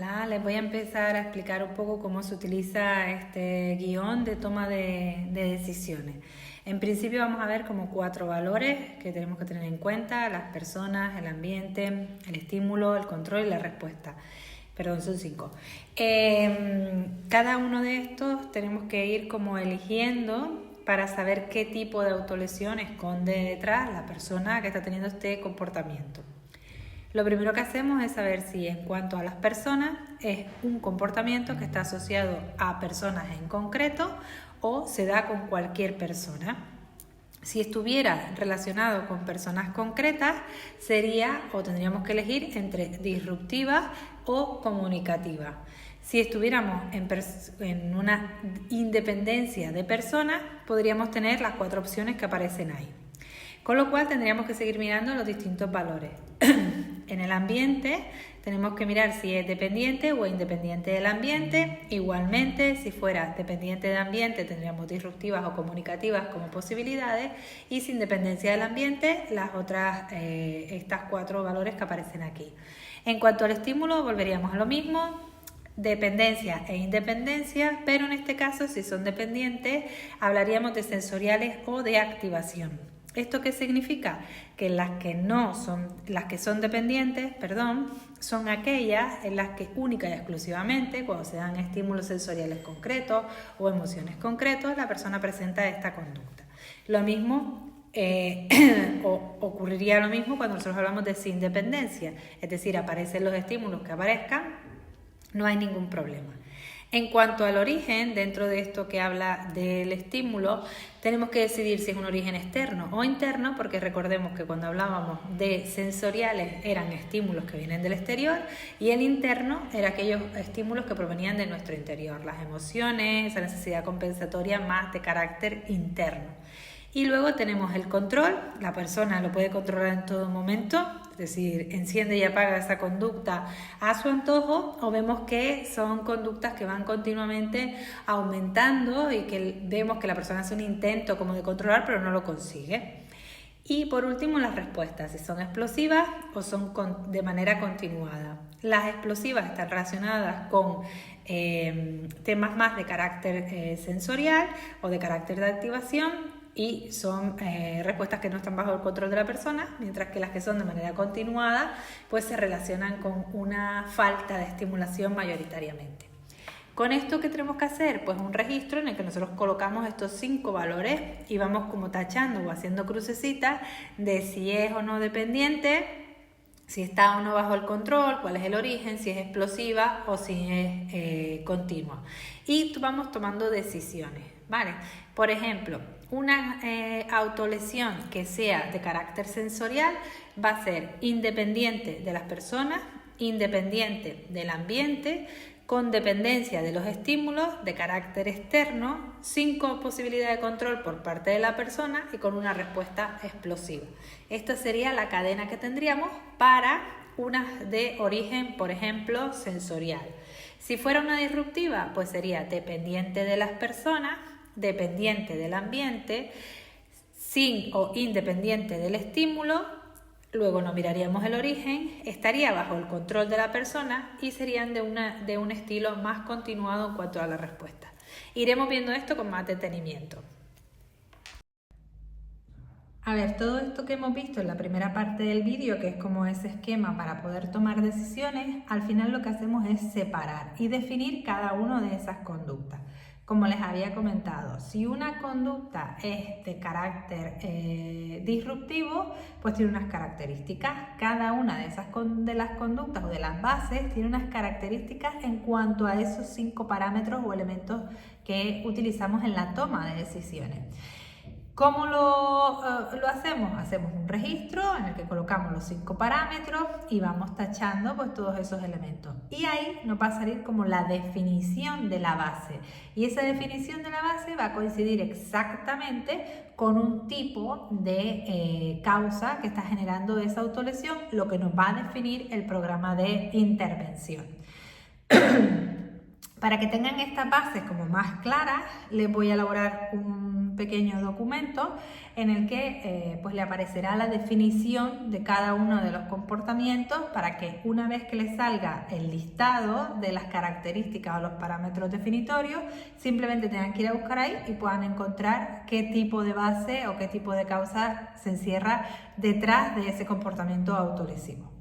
Hola, les voy a empezar a explicar un poco cómo se utiliza este guión de toma de decisiones. En principio vamos a ver como 4 valores que tenemos que tener en cuenta: las personas, el ambiente, el estímulo, el control y la respuesta. Perdón, son 5. Cada uno de estos tenemos que ir como eligiendo para saber qué tipo de autolesión esconde detrás la persona que está teniendo este comportamiento. Lo primero que hacemos es saber si en cuanto a las personas es un comportamiento que está asociado a personas en concreto o se da con cualquier persona. Si estuviera relacionado con personas concretas, sería o tendríamos que elegir entre disruptiva o comunicativa. Si estuviéramos en una independencia de personas, podríamos tener las 4 opciones que aparecen ahí. Con lo cual tendríamos que seguir mirando los distintos valores. En el ambiente tenemos que mirar si es dependiente o independiente del ambiente. Igualmente, si fuera dependiente del ambiente, tendríamos disruptivas o comunicativas como posibilidades. Y sin dependencia del ambiente, las otras, estas 4 valores que aparecen aquí. En cuanto al estímulo, volveríamos a lo mismo: dependencia e independencia, pero en este caso, si son dependientes, hablaríamos de sensoriales o de activación. ¿Esto qué significa? Que las que son dependientes, son aquellas en las que única y exclusivamente, cuando se dan estímulos sensoriales concretos o emociones concretas, la persona presenta esta conducta. Lo mismo ocurriría lo mismo cuando nosotros hablamos de sin dependencia, es decir, aparecen los estímulos que aparezcan, no hay ningún problema. En cuanto al origen, dentro de esto que habla del estímulo, tenemos que decidir si es un origen externo o interno, porque recordemos que cuando hablábamos de sensoriales eran estímulos que vienen del exterior y el interno eran aquellos estímulos que provenían de nuestro interior, las emociones, esa necesidad compensatoria más de carácter interno. Y luego tenemos el control. La persona lo puede controlar en todo momento, es decir, enciende y apaga esa conducta a su antojo, o vemos que son conductas que van continuamente aumentando y que vemos que la persona hace un intento como de controlar pero no lo consigue. Y por último, las respuestas, si son explosivas o son de manera continuada. Las explosivas están relacionadas con temas más de carácter sensorial o de carácter de activación, y son respuestas que no están bajo el control de la persona, mientras que las que son de manera continuada pues se relacionan con una falta de estimulación mayoritariamente. Con esto, ¿qué tenemos que hacer? Pues un registro en el que nosotros colocamos estos 5 valores y vamos como tachando o haciendo crucecitas de si es o no dependiente, si está o no bajo el control, cuál es el origen, si es explosiva o si es continua. Y vamos tomando decisiones, ¿vale? Por ejemplo, una autolesión que sea de carácter sensorial va a ser independiente de las personas, independiente del ambiente, con dependencia de los estímulos, de carácter externo, sin posibilidad de control por parte de la persona y con una respuesta explosiva. Esta sería la cadena que tendríamos para una de origen, por ejemplo, sensorial. Si fuera una disruptiva, pues sería dependiente de las personas, dependiente del ambiente, sin o independiente del estímulo. Luego no miraríamos el origen, estaría bajo el control de la persona y serían de un estilo más continuado en cuanto a la respuesta. Iremos viendo esto con más detenimiento. A ver, todo esto que hemos visto en la primera parte del vídeo, que es como ese esquema para poder tomar decisiones, al final lo que hacemos es separar y definir cada una de esas conductas. Como les había comentado, si una conducta es de carácter disruptivo, pues tiene unas características. Cada una de las conductas o de las bases tiene unas características en cuanto a esos 5 parámetros o elementos que utilizamos en la toma de decisiones. ¿Cómo lo hacemos? Hacemos un registro en el que colocamos los 5 parámetros y vamos tachando pues todos esos elementos. Y ahí nos va a salir como la definición de la base. Y esa definición de la base va a coincidir exactamente con un tipo de causa que está generando esa autolesión, lo que nos va a definir el programa de intervención. Para que tengan estas bases como más claras, les voy a elaborar un pequeño documento en el que pues le aparecerá la definición de cada uno de los comportamientos para que una vez que les salga el listado de las características o los parámetros definitorios, simplemente tengan que ir a buscar ahí y puedan encontrar qué tipo de base o qué tipo de causa se encierra detrás de ese comportamiento autolesivo.